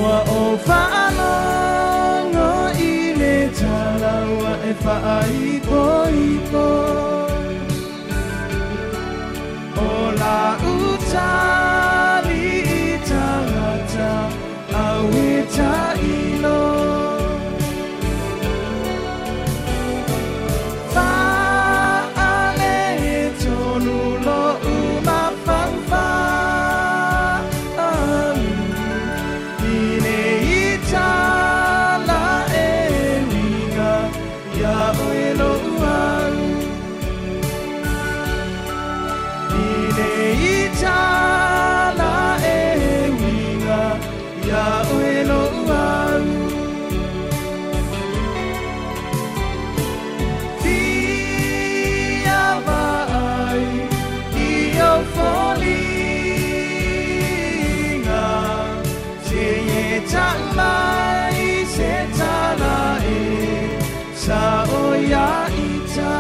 Wa o whanongo I le talawa e whaipo ipo O la utali I tangata awe ta ilo Whaale e tonu lo umawhawha Sa oya ita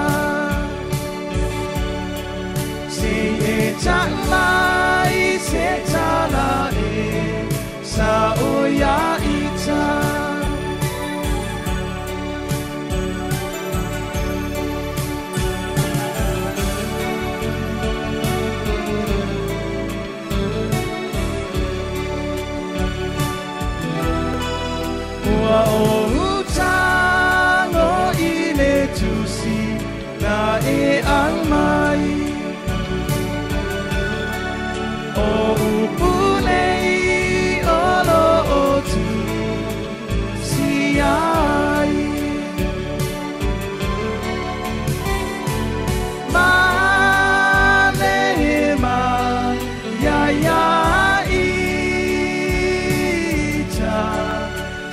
Se e tanai se tala e Sa oya ita Wa o na e ang mai o upunei olo o tu siai manema ya ya ita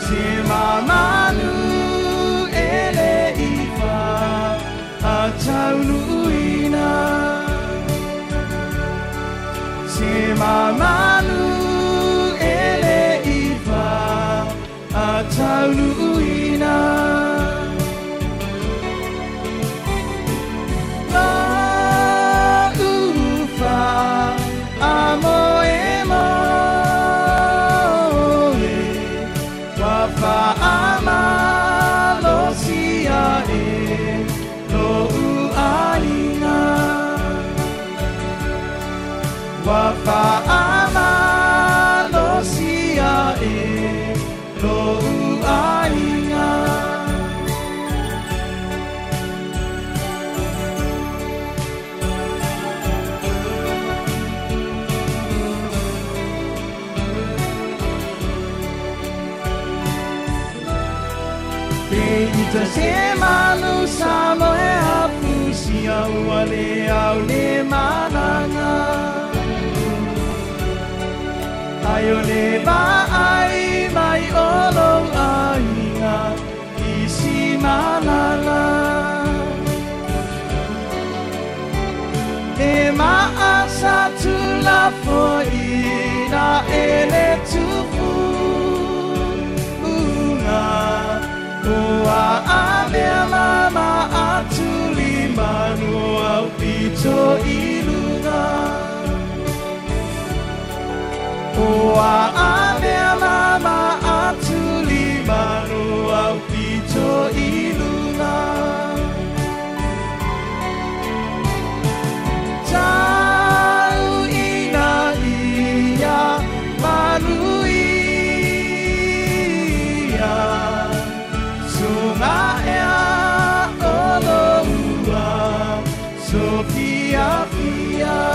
se mamanu Taunuina Se mamanu ele ifa Taunuina La ufa amoemo Wafa amalo sia Wafa amalo sia lo ainga Peita se manu samo e apu sia wale au le mananga Ayo le ai mai olo ainga isi malala E maasa tu la foina ele tupu Unga Ua ame mama atuli manu au pito ilunga Oa ame mama atuli manu au pito ilunga Tau ina ia manu ia Sunga ea olo ua Sofia fia